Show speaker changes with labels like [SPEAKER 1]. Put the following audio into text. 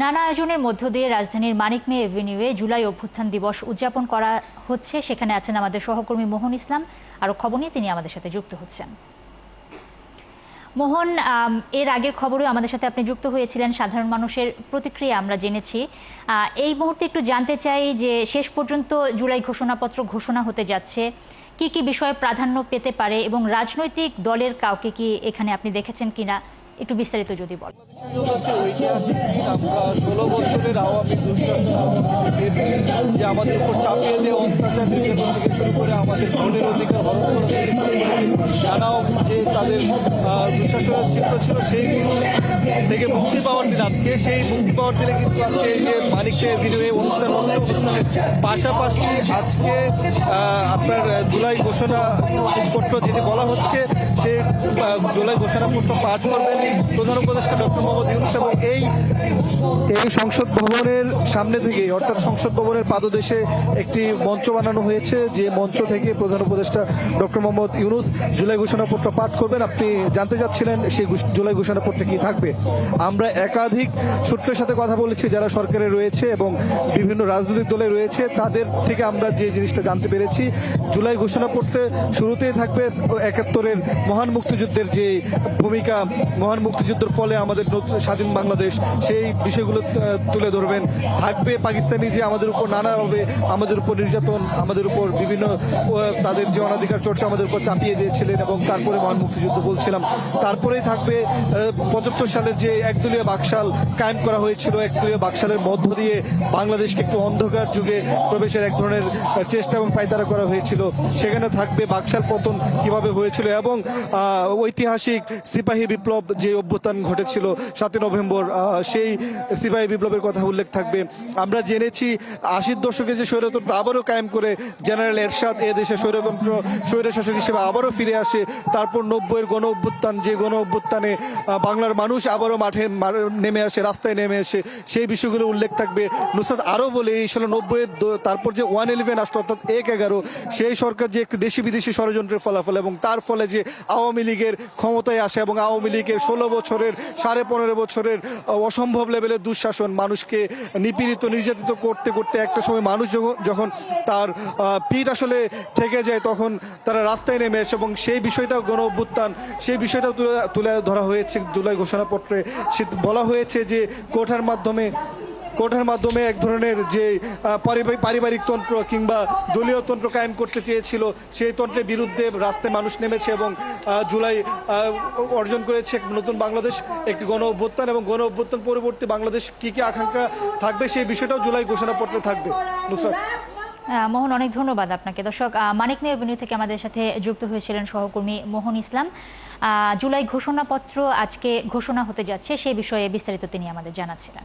[SPEAKER 1] নানা আয়োজনের মধ্য দিয়ে রাজধানীর মানিক মে এভিনিউয়ে জুলাই অভ্যুত্থান দিবস উদযাপন করা হচ্ছে। সেখানে আছেন আমাদের সহকর্মী মোহন ইসলাম। আরও খবর নিয়ে তিনি আমাদের সাথে যুক্ত হচ্ছেন। মোহন, এর আগের খবরেও আমাদের সাথে আপনি যুক্ত হয়েছিলেন। সাধারণ মানুষের প্রতিক্রিয়া আমরা জেনেছি। এই মুহূর্তে একটু জানতে চাই যে শেষ পর্যন্ত জুলাই ঘোষণাপত্র ঘোষণা হতে যাচ্ছে, কি কি বিষয়ে প্রাধান্য পেতে পারে এবং রাজনৈতিক দলের কাউকে কি এখানে আপনি দেখেছেন কিনা, একটু বিস্তারিত যদি বল।
[SPEAKER 2] আমরা 16 বছরের আওয়ামী দুঃশাসন যে আমাদের উপর চাপিয়ে দিয়ে অত্যাচার নির্যাতন থেকে শুরু করে আমাদের ভোটের অধিকার হরণ করা থেকে জানাও যে তাদের দুঃশাসনের চিত্র ছিল, সেইগুলো থেকে মুক্তি পাওয়ার দিন আজকে। সেই মুক্তি পাওয়ার দিনে কিন্তু আজকে এই যে মানিক মে এভিনিউয়ে অনুষ্ঠান হচ্ছে, অনুষ্ঠানের পাশাপাশি আজকে আপনার জুলাই ঘোষণাপত্র যেটি বলা হচ্ছে সেই জুলাই ঘোষণাপত্র পাঠ করবেন প্রধান উপদেষ্টা ডক্টর মোহাম্মদ ইউনূস। এবং এই সংসদ ভবনের সামনে থেকে, অর্থাৎ সংসদ ভবনের পাদদেশে একটি মঞ্চ বানানো হয়েছে, যে মঞ্চ থেকে প্রধান উপদেষ্টা ডক্টর মোহাম্মদ ইউনূস জুলাই ঘোষণাপত্র পাঠ করবেন। আপনি জানতে চাচ্ছিলেন সেই জুলাই ঘোষণাপত্রে কি থাকবে। আমরা একাধিক সূত্রের সাথে কথা বলেছি যারা সরকারে রয়েছে এবং বিভিন্ন রাজনৈতিক দলে রয়েছে, তাদের থেকে আমরা যে জিনিসটা জানতে পেরেছি, জুলাই ঘোষণাপত্রে শুরুতেই থাকবে 71-এর মহান মুক্তিযুদ্ধের যে ভূমিকা, মহান মুক্তিযুদ্ধের ফলে আমাদের স্বাধীন বাংলাদেশ, সেই বিষয়গুলো তুলে ধরবেন। থাকবে পাকিস্তানি যে আমাদের উপর নানাভাবে আমাদের উপর নির্যাতন, আমাদের উপর বিভিন্ন তাদের যে অনাধিকার চর্চা আমাদের উপর চাপিয়ে দিয়েছিলেন এবং তারপরে মহান মুক্তিযুদ্ধ বলছিলাম। তারপরেই থাকবে 75 সালের যে একদলীয় বাকশাল কায়েম করা হয়েছিল, একদলীয় বাকশালের মধ্য দিয়ে বাংলাদেশকে একটু অন্ধকার যুগে প্রবেশের এক ধরনের চেষ্টা এবং পায়তারা করা হয়েছিল। সেখানে থাকবে বাকশাল পতন কিভাবে হয়েছিল এবং ঐতিহাসিক সিপাহী বিপ্লব যে অভ্যুত্থান ঘটেছিল 7 নভেম্বর, সেই সিপাহী বিপ্লবের কথা উল্লেখ থাকবে। আমরা জেনেছি 80-র দশকে যে স্বৈরতন্ত্র আবারও কায়েম করে জেনারেল এরশাদ এ দেশে স্বৈরশাসক হিসেবে আবারও ফিরে আসে। তারপর 90-এর গণ অভ্যুত্থান, যে গণ অভ্যুত্থানে বাংলার মানুষ আবারও মাঠে নেমে আসে, রাস্তায় নেমে আসে, সেই বিষয়গুলো উল্লেখ থাকবে। নুসরাত আরও বলে এই 90-এর তারপর যে 111 আসলো, অর্থাৎ 1-11, সেই সরকার যে একটি দেশি বিদেশি ষড়যন্ত্রের ফলাফল এবং তার ফলে যে আওয়ামী লীগের ক্ষমতায় আসে এবং আওয়ামী লীগের 16 বছরের 15.5 বছরের অসম্ভব লেভেলের দুঃশাসন, মানুষকে নিপীড়িত নির্যাতিত করতে করতে একটা সময় মানুষ যখন তার পিঠ আসলে ঠেকে যায়, তখন তারা রাস্তায় নেমে আসে এবং সেই বিষয়টাও গণ অভ্যুত্থান, সেই বিষয়টাও তুলে ধরা হয়েছে জুলাই ঘোষণাপত্রে। বলা হয়েছে যে কোঠার মাধ্যমে এক ধরনের যে পারিবারিক তন্ত্র কিংবা দলীয় তন্ত্র কায়েম করতে চেয়েছিল, সেই তন্ত্রের বিরুদ্ধে রাস্তায় মানুষ নেমেছে এবং জুলাই অর্জন করেছে নতুন বাংলাদেশ, একটি গণ অভ্যুত্থান। এবং গণ অভ্যুত্থান পরবর্তী বাংলাদেশ কি কি আকাঙ্ক্ষা থাকবে, সেই বিষয়টাও জুলাই ঘোষণাপত্রে থাকবে। নুসরাত।
[SPEAKER 1] মোহন, অনেক ধন্যবাদ আপনাকে। দর্শক, মানিক মে এভিনিউ থেকে আমাদের সাথে যুক্ত হয়েছিলেন সহকর্মী মোহন ইসলাম। জুলাই ঘোষণাপত্র আজকে ঘোষণা হতে যাচ্ছে, সেই বিষয়ে বিস্তারিত তিনি আমাদের জানাচ্ছিলেন।